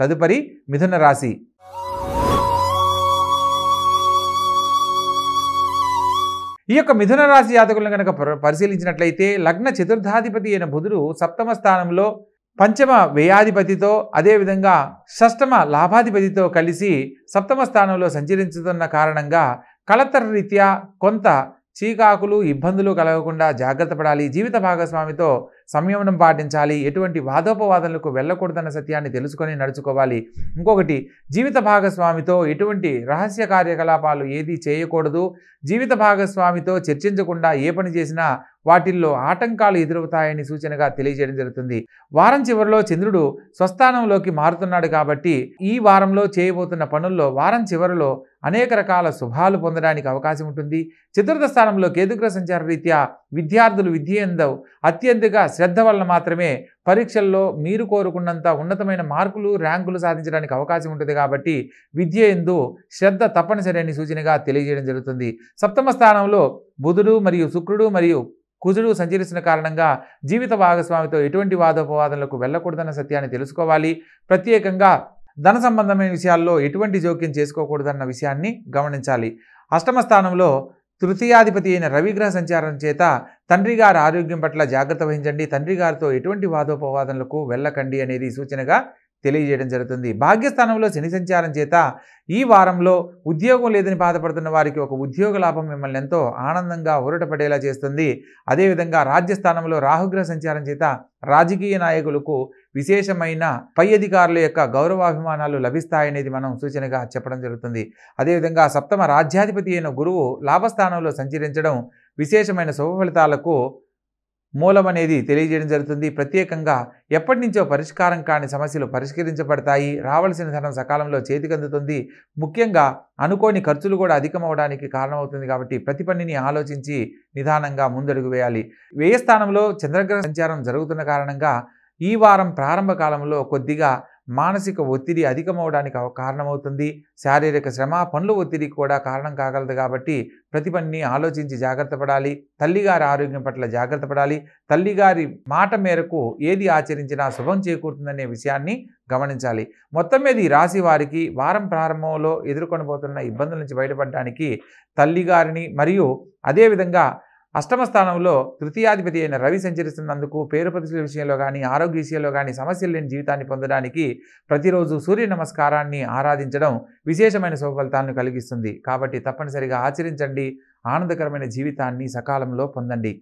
తదుపరి మిథున రాశి. ఈ యొక్క మిథున రాశి జాతకులను కనుక పరిశీలించినట్లయితే లగ్న చతుర్థాధిపతి అయిన బుధుడు సప్తమ స్థానంలో పంచమ వ్యయాధిపతితో అదేవిధంగా షష్టమ లాభాధిపతితో కలిసి సప్తమ స్థానంలో సంచరించుతున్న కారణంగా కళతర రీత్యా కొంత చీకాకులు ఇబ్బందులు కలగకుండా జాగ్రత్త పడాలి. జీవిత భాగస్వామితో సంయమనం పాటించాలి. ఎటువంటి వాదోపవాదనలకు వెళ్ళకూడదన్న సత్యాన్ని తెలుసుకొని నడుచుకోవాలి. ఇంకొకటి, జీవిత భాగస్వామితో ఎటువంటి రహస్య కార్యకలాపాలు ఏది చేయకూడదు. జీవిత భాగస్వామితో చర్చించకుండా ఏ పని చేసినా వాటిల్లో ఆటంకాలు ఎదురవుతాయని సూచనగా తెలియజేయడం జరుగుతుంది. వారం చివరిలో చంద్రుడు స్వస్థానంలోకి మారుతున్నాడు కాబట్టి ఈ వారంలో చేయబోతున్న పనుల్లో వారం చివరిలో అనేక రకాల శుభాలు పొందడానికి అవకాశం ఉంటుంది. చతుర్థ స్థానంలో కేతుగ్రహ సంచార రీత్యా విద్యార్థులు విద్య యందు అత్యంతగా శ్రద్ధ వలన మాత్రమే పరీక్షల్లో మీరు కోరుకున్నంత ఉన్నతమైన మార్కులు ర్యాంకులు సాధించడానికి అవకాశం ఉంటుంది. కాబట్టి విద్య యందు శ్రద్ధ తప్పనిసరి అని సూచనగా తెలియజేయడం జరుగుతుంది. సప్తమ స్థానంలో బుధుడు మరియు శుక్రుడు మరియు కుజుడు సంచరిస్తున్న కారణంగా జీవిత భాగస్వామితో ఎటువంటి వాదోపవాదనలకు వెళ్ళకూడదన్న సత్యాన్ని తెలుసుకోవాలి. ప్రత్యేకంగా ధన సంబంధమైన విషయాల్లో ఎటువంటి జోక్యం చేసుకోకూడదన్న విషయాన్ని గమనించాలి. అష్టమ స్థానంలో తృతీయాధిపతి అయిన రవిగ్రహ సంచారం చేత తండ్రి గారి ఆరోగ్యం పట్ల జాగ్రత్త వహించండి. తండ్రి గారితో ఎటువంటి వాదోపవాదనలకు వెళ్ళకండి అనేది సూచనగా తెలియజేయడం జరుగుతుంది. భాగ్యస్థానంలో శని సంచారం చేత ఈ వారంలో ఉద్యోగం లేదని బాధపడుతున్న వారికి ఒక ఉద్యోగ లాభం మిమ్మల్ని ఎంతో ఆనందంగా ఊరటపడేలా చేస్తుంది. అదేవిధంగా రాజ్యస్థానంలో రాహుగ్రహ సంచారం చేత రాజకీయ నాయకులకు విశేషమైన పై అధికారుల యొక్క గౌరవాభిమానాలు లభిస్తాయనేది మనం సూచనగా చెప్పడం జరుగుతుంది. అదేవిధంగా సప్తమ రాజ్యాధిపతి అయిన గురువు లాభస్థానంలో సంచరించడం విశేషమైన శుభ ఫలితాలకు మూలమనేది తెలియజేయడం జరుగుతుంది. ప్రత్యేకంగా ఎప్పటి నుంచో పరిష్కారం కాని సమస్యలు పరిష్కరించబడతాయి. రావాల్సిన ధనం సకాలంలో చేతికందుతుంది. ముఖ్యంగా అనుకోని ఖర్చులు కూడా అధికమవడానికి కారణమవుతుంది. కాబట్టి ప్రతి పనిని ఆలోచించి నిదానంగా ముందడుగు వేయాలి. వ్యయస్థానంలో చంద్రగ్రహ సంచారం జరుగుతున్న కారణంగా ఈ వారం ప్రారంభ కాలంలో కొద్దిగా మానసిక ఒత్తిడి అధికమవడానికి కారణమవుతుంది. శారీరక శ్రమ పనుల ఒత్తిడి కూడా కారణం కాగలదు. కాబట్టి ప్రతి పనిని ఆలోచించి జాగ్రత్త పడాలి. తల్లిగారి ఆరోగ్యం పట్ల జాగ్రత్త పడాలి. తల్లిగారి మాట మేరకు ఏది ఆచరించినా శుభం చేకూరుతుందనే విషయాన్ని గమనించాలి. మొత్తం మీద ఈ రాశి వారికి వారం ప్రారంభంలో ఎదుర్కొనబోతున్న ఇబ్బందుల నుంచి బయటపడడానికి తల్లిగారిని మరియు అదేవిధంగా అష్టమ స్థానంలో తృతీయాధిపతి అయిన రవి సంచరిస్తున్నందుకు పేరు ప్రతిష్టల విషయంలో కానీ ఆరోగ్య విషయంలో కానీ సమస్యలు లేని జీవితాన్ని పొందడానికి ప్రతిరోజు సూర్య నమస్కారాన్ని ఆరాధించడం విశేషమైన శుభ ఫలితాలను కలిగిస్తుంది. కాబట్టి తప్పనిసరిగా ఆచరించండి. ఆనందకరమైన జీవితాన్ని సకాలంలో పొందండి.